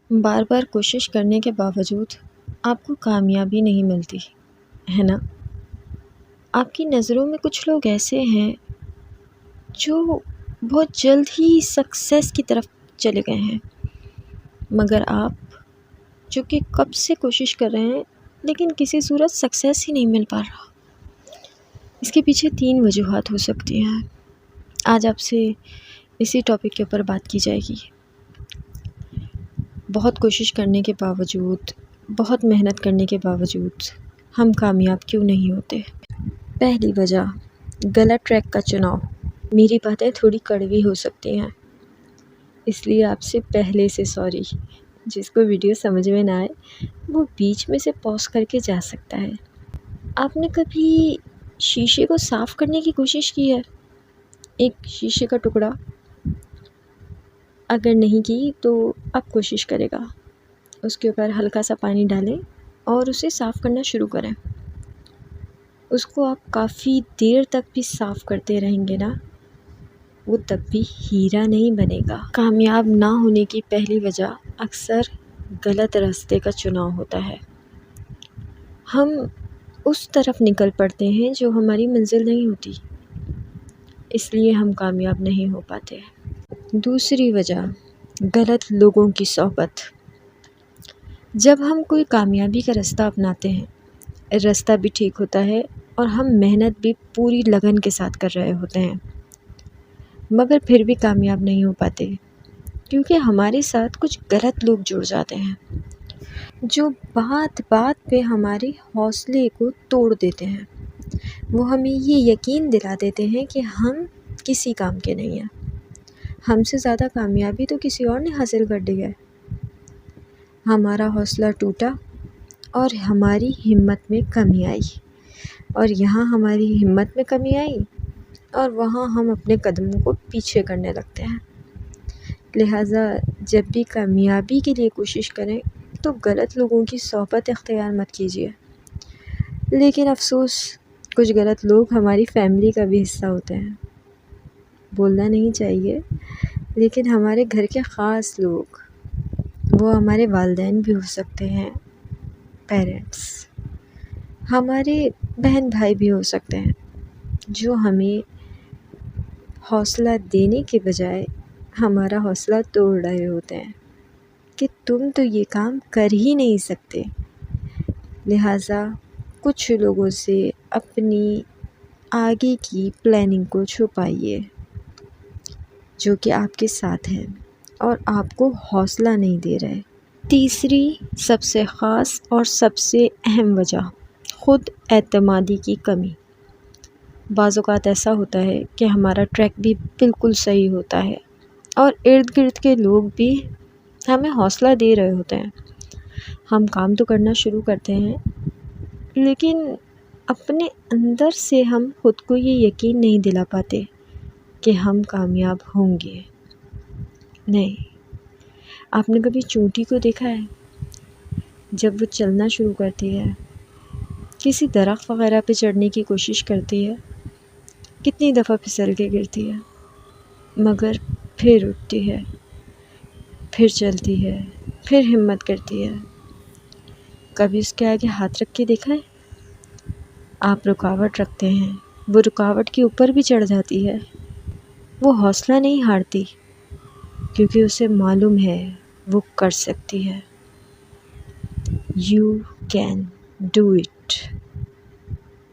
بار بار کوشش کرنے کے باوجود آپ کو کامیابی نہیں ملتی ہے نا؟ آپ کی نظروں میں کچھ لوگ ایسے ہیں جو بہت جلد ہی سکسیس کی طرف چلے گئے ہیں، مگر آپ جو کہ کب سے کوشش کر رہے ہیں لیکن کسی صورت سکسیس ہی نہیں مل پا رہا۔ اس کے پیچھے 3 وجوہات ہو سکتی ہیں۔ آج آپ سے اسی ٹاپک کے اوپر بات کی جائے گی۔ بہت کوشش کرنے کے باوجود، بہت محنت کرنے کے باوجود ہم کامیاب کیوں نہیں ہوتے؟ پہلی وجہ، غلط ٹریک کا چناؤ۔ میری باتیں تھوڑی کڑوی ہو سکتی ہیں، اس لیے آپ سے پہلے سے سوری۔ جس کو ویڈیو سمجھ میں نہ آئے وہ بیچ میں سے پاز کر کے جا سکتا ہے۔ آپ نے کبھی شیشے کو صاف کرنے کی کوشش کی ہے؟ ایک شیشے کا ٹکڑا اگر نہیں کی تو اب کوشش کرے گا، اس کے اوپر ہلکا سا پانی ڈالیں اور اسے صاف کرنا شروع کریں۔ اس کو آپ کافی دیر تک بھی صاف کرتے رہیں گے نا، وہ تب بھی ہیرا نہیں بنے گا۔ کامیاب نہ ہونے کی پہلی وجہ اکثر غلط راستے کا چناؤ ہوتا ہے۔ ہم اس طرف نکل پڑتے ہیں جو ہماری منزل نہیں ہوتی، اس لیے ہم کامیاب نہیں ہو پاتے۔ دوسری وجہ، غلط لوگوں کی صحبت۔ جب ہم کوئی کامیابی کا راستہ اپناتے ہیں، راستہ بھی ٹھیک ہوتا ہے اور ہم محنت بھی پوری لگن کے ساتھ کر رہے ہوتے ہیں، مگر پھر بھی کامیاب نہیں ہو پاتے کیونکہ ہمارے ساتھ کچھ غلط لوگ جڑ جاتے ہیں جو بات بات پہ ہمارے حوصلے کو توڑ دیتے ہیں۔ وہ ہمیں یہ یقین دلا دیتے ہیں کہ ہم کسی کام کے نہیں ہیں، ہم سے زیادہ کامیابی تو کسی اور نے حاصل کر لی ہے۔ ہمارا حوصلہ ٹوٹا اور ہماری ہمت میں کمی آئی، اور یہاں ہماری ہمت میں کمی آئی اور وہاں ہم اپنے قدموں کو پیچھے کرنے لگتے ہیں۔ لہٰذا جب بھی کامیابی کے لیے کوشش کریں تو غلط لوگوں کی صحبت اختیار مت کیجیے۔ لیکن افسوس، کچھ غلط لوگ ہماری فیملی کا بھی حصہ ہوتے ہیں۔ بولنا نہیں چاہیے لیکن ہمارے گھر کے خاص لوگ، وہ ہمارے والدین بھی ہو سکتے ہیں، پیرنٹس، ہمارے بہن بھائی بھی ہو سکتے ہیں، جو ہمیں حوصلہ دینے کے بجائے ہمارا حوصلہ توڑ رہے ہوتے ہیں کہ تم تو یہ کام کر ہی نہیں سکتے۔ لہٰذا کچھ لوگوں سے اپنی آگے کی پلاننگ کو چھپائیے جو کہ آپ کے ساتھ ہیں اور آپ کو حوصلہ نہیں دے رہے۔ تیسری سب سے خاص اور سب سے اہم وجہ، خود اعتمادی کی کمی۔ بعض اوقات ایسا ہوتا ہے کہ ہمارا ٹریک بھی بالکل صحیح ہوتا ہے اور ارد گرد کے لوگ بھی ہمیں حوصلہ دے رہے ہوتے ہیں، ہم کام تو کرنا شروع کرتے ہیں لیکن اپنے اندر سے ہم خود کو یہ یقین نہیں دلا پاتے کہ ہم کامیاب ہوں گے۔ نہیں، آپ نے کبھی چونٹی کو دیکھا ہے؟ جب وہ چلنا شروع کرتی ہے، کسی درخت وغیرہ پہ چڑھنے کی کوشش کرتی ہے، کتنی دفعہ پھسل کے گرتی ہے، مگر پھر اٹھتی ہے، پھر چلتی ہے، پھر ہمت کرتی ہے۔ کبھی اس کے آگے ہاتھ رکھ کے دیکھا ہے؟ آپ رکاوٹ رکھتے ہیں، وہ رکاوٹ کے اوپر بھی چڑھ جاتی ہے۔ وہ حوصلہ نہیں ہارتی کیونکہ اسے معلوم ہے وہ کر سکتی ہے۔ You can do it۔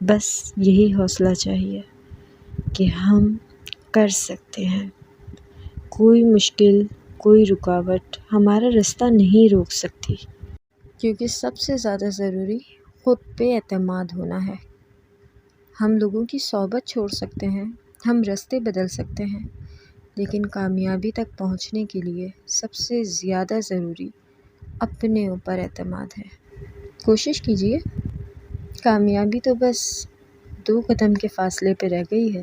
بس یہی حوصلہ چاہیے کہ ہم کر سکتے ہیں۔ کوئی مشکل، کوئی رکاوٹ ہمارا راستہ نہیں روک سکتی، کیونکہ سب سے زیادہ ضروری خود پہ اعتماد ہونا ہے۔ ہم لوگوں کی صحبت چھوڑ سکتے ہیں، ہم راستے بدل سکتے ہیں، لیکن کامیابی تک پہنچنے کے لیے سب سے زیادہ ضروری اپنے اوپر اعتماد ہے۔ کوشش کیجیے، کامیابی تو بس 2 قدم کے فاصلے پہ رہ گئی ہے۔